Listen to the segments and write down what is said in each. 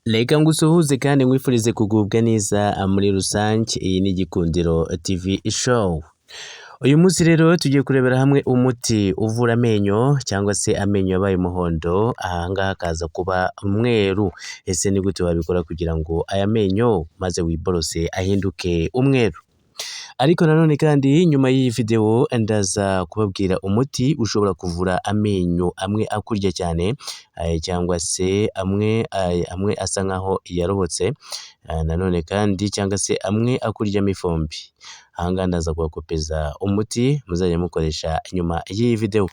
Reka ngusuhuze kandi nkwifurize kugubwa neza muri rusange. Iyi ni Gikundiro TV show. Uyu munsi rero tugiye kurebera hamwe umuti uvura amenyo cyangwa se amenyo yabaye umuhondo, ahangaha akaza kuba umweru. Ese ni gute wabikora kugira ngo aya menyo maze wiborose ahinduke umweru? Ariko nanone kandi nyuma y'iyi video ndaza kubabwira umuti ushobora kuvura amenyo amwe akurya cyane, cyangwa se amwe asa nkaho yarohotse, nanone kandi cyangwa se amwe akuryamo ifumbi. Ahangaha ndaza kubakopeza umuti muzajya mukoresha nyuma y'iyi video.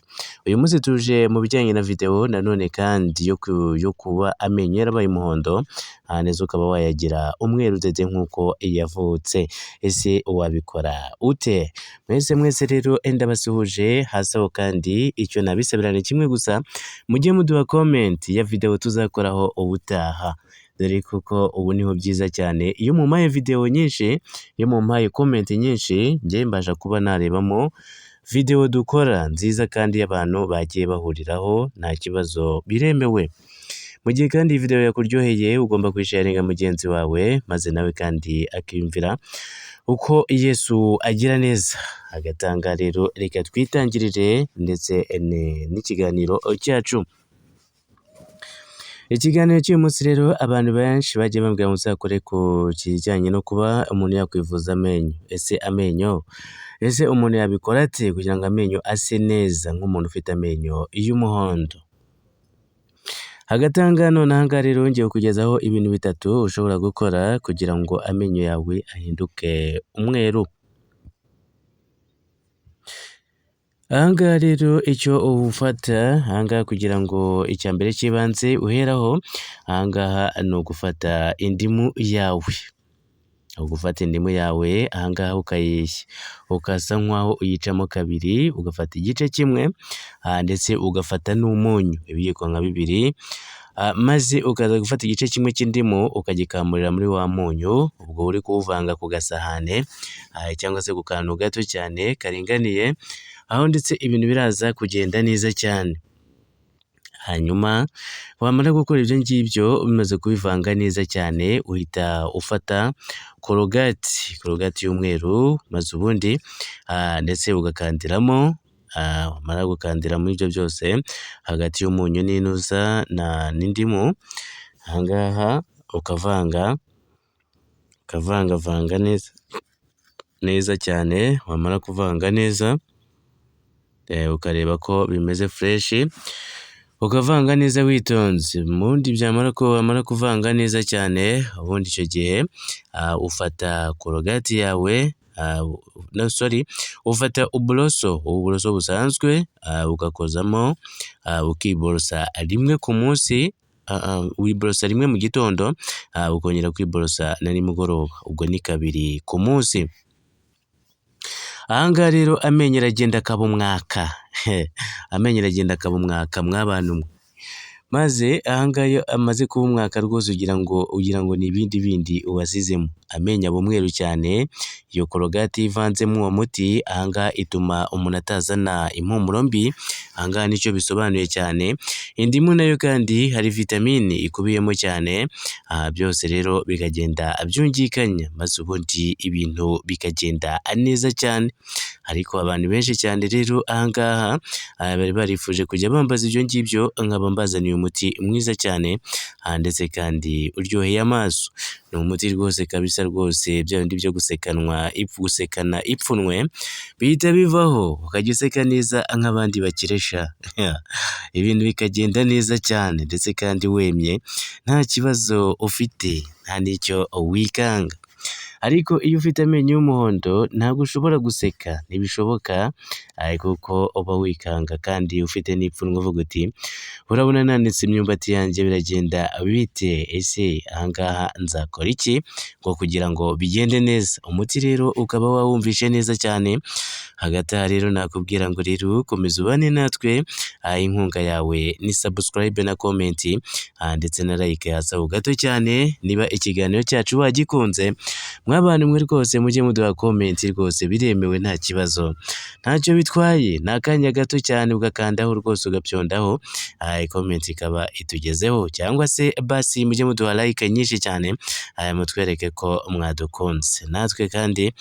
Uyu munsi tuje mu bijyanye na video nanone kandi yo kuba amenyo yarabaye umuhondo, neza ukaba wayagira umweru dede nk'uko yavutse. Ese wabikora ute? Mwese rero ndabasuhuje. Hasi aho kandi icyo nabisabira ni kimwe gusa, mujye muduha comment ya video tuzakoraho ubutaha, dore kuko ubu niho byiza cyane. Iyo mumpaye video nyinshi, iyo mumpaye comment nyinshi, njye mbasha kuba narebamo video dukora nziza kandi y'abantu bagiye bahuriraho nta kibazo, biremewe. Mu gihe kandi iyi video yakuryoheye ugomba kuyisharinga mugenzi wawe, maze nawe kandi akiyumvira uko Yesu agira neza agatanga. Rero reka twitangirire ndetse n'ikiganiro cyacu. Ikiganiro cy'uyu munsi rero abantu benshi bagiye bambwira ngo uzakore ku kijyanye no kuba umuntu yakwivuza amenyo. Ese umuntu yabikora ate kugira ngo amenyo ase neza nk'umuntu ufite amenyo y'umuhondo? Hagati aha ngaha none aha ngaha rero ngiye kukugezaho ibintu bitatu ushobora gukora kugira ngo amenyo yawe ahinduke umweru. Aha ngaha rero icyo ufata aha ngaha kugira ngo icya mbere cy'ibanze uheraho, aha ngaha ni ugufata indimu yawe. Ugufata indimu yawe aha ngaha ukasa nk'aho uyicamo kabiri, ugafata igice kimwe, ndetse ugafata n'umunyu ibiyiko nka bibiri, maze ukaza gufata igice kimwe cy'indimu ukagikamurira muri wa munyu, ubwo uri kuwuvanga ku gasahane cyangwa se ku kantu gato cyane karinganiye, aho ndetse ibintu biraza kugenda neza cyane. Hanyuma wamara gukora ibyo ngibyo bimaze kubivanga neza cyane, uhita ufata korogati y'umweru, maze ubundi ndetse ugakandiramo. Wamara gukandira muri ibyo byose hagati y'umunyu n'inuza n'indimu, aha ngaha ukavanga neza cyane. Wamara kuvanga neza ukareba ko bimeze fresh, ukavanga neza witonze. Ubundi wamara kuvanga neza cyane, ubundi icyo gihe ufata korogati yawe, ufata uburoso busanzwe, ugakozamo, ukiborosa rimwe ku munsi. Wiborosa rimwe mu gitondo, ukongera kwiborosa na nimugoroba, ubwo ni kabiri ku munsi. Aha ngaha rero amenyo aragenda akaba umwaka. Amenyo aragenda akaba umwaka mw'abantu mwe. Maze aha ngaha iyo amaze kuba umwaka rwose ugira ngo ni ibindi bindi uwasizemo. Amenyo aba umweru cyane, iyo korogati ivanzemo uwo muti aha ngaha ituma umuntu atazana impumuro mbi. Aha ngaha nicyo bisobanuye cyane. Indimu nayo kandi hari vitamini ikubiyemo cyane, byose rero bikagenda byungikanya, maze ubundi ibintu bikagenda neza cyane. Ariko abantu benshi cyane rero aha ngaha bari barifuje kujya bambaza ibyo ngibyo, nkaba mbazaniye umuti mwiza cyane, ndetse kandi uryoheye amaso. Ni umuti rwose kabisa, rwose bya bindi byo gusekana ipfunwe bihita bivaho, ukajya useka neza nk'abandi bakiresha. Ibintu bikagenda neza cyane ndetse kandi wemye, nta kibazo ufite, nta n'icyo wikanga. Ariko iyo ufite amenyo y'umuhondo ntabwo ushobora guseka, ntibishoboka, kuko uba wikanga kandi ufite n'ipfunwe uvuga uti urabona nanitse imyumbati yanjye biragenda bite? Ese aha ngaha nzakora iki ngo kugira ngo bigende neza? Umuti rero ukaba wawumvishe neza cyane. Hagati aha rero nakubwira ngo rero komeza ubane natwe, inkunga yawe ni subscribe na comment, ndetse na like hasi aho gato cyane. Niba ikiganiro cyacu wagikunze mw'abantu mwe rwose mujye muduha comment rwose biremewe nta kibazo, ntacyo bitwaye, ni akanya gato cyane ugakandaho rwose ugapyondaho comment ikaba itugezeho, cyangwa se basi mujye muduha like nyinshi cyane mutwereke ko mwadukunze, natwe kandi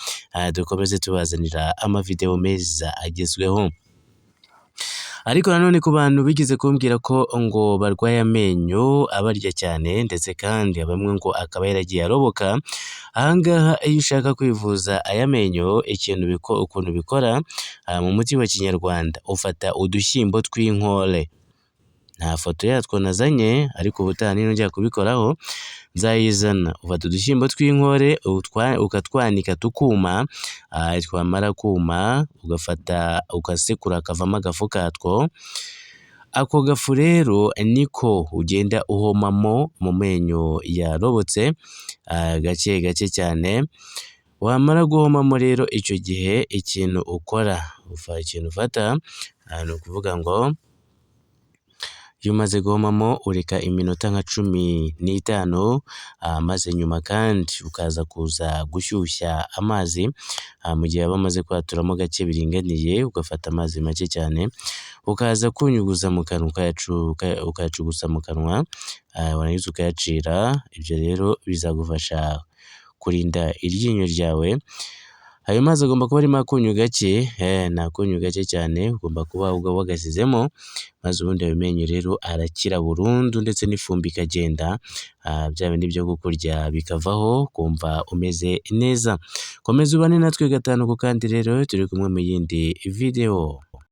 dukomeze tubazanira amavideo meza agezweho. Ariko nanone ku bantu bigeze kumbwira ko ngo barwaye amenyo abarya cyane, ndetse kandi bamwe ngo akaba yaragiye aroboka, ahangaha iyo ushaka kwivuza aya menyo ukuntu bikora mu muti wa kinyarwanda, ufata udushyimbo tw'inkore, nta foto yatwo nazanye ariko ubutaha nongera kubikoraho nzayizana. Ufata udushyimbo tw'inkore ukatwanika tukuma, twamara kuma ugafata ugasekura akavamo agafu katwo, ako gafu rero niko ugenda uhomamo mu menyo yarobotse gake gake cyane. Wamara guhomamo rero icyo gihe ikintu ufata ni ukuvuga ngo iyo umaze guhomamo ureka iminota nka 15, maze nyuma kandi ukaza gushyushya amazi, mu gihe bamaze kwaturamo gake biringaniye, ugafata amazi make cyane ukaza kunyuguza mu kanwa, ukayacugusa mu kanwa, warangiza ukayacira. Ibyo rero bizagufasha kurinda iryinyo ryawe. Ayo mazi agomba kuba arimo akunyu gake, ni akunyu gake cyane, ugomba kuba wagasizemo, maze ubundi ayo menyo rero arakira burundu, ndetse n'ifumbi ikagenda, bya bindi byo kukurya bikavaho, kumva umeze neza. Komeza ubane natwe gatanu ku kandi rero turi kumwe mu yindi video.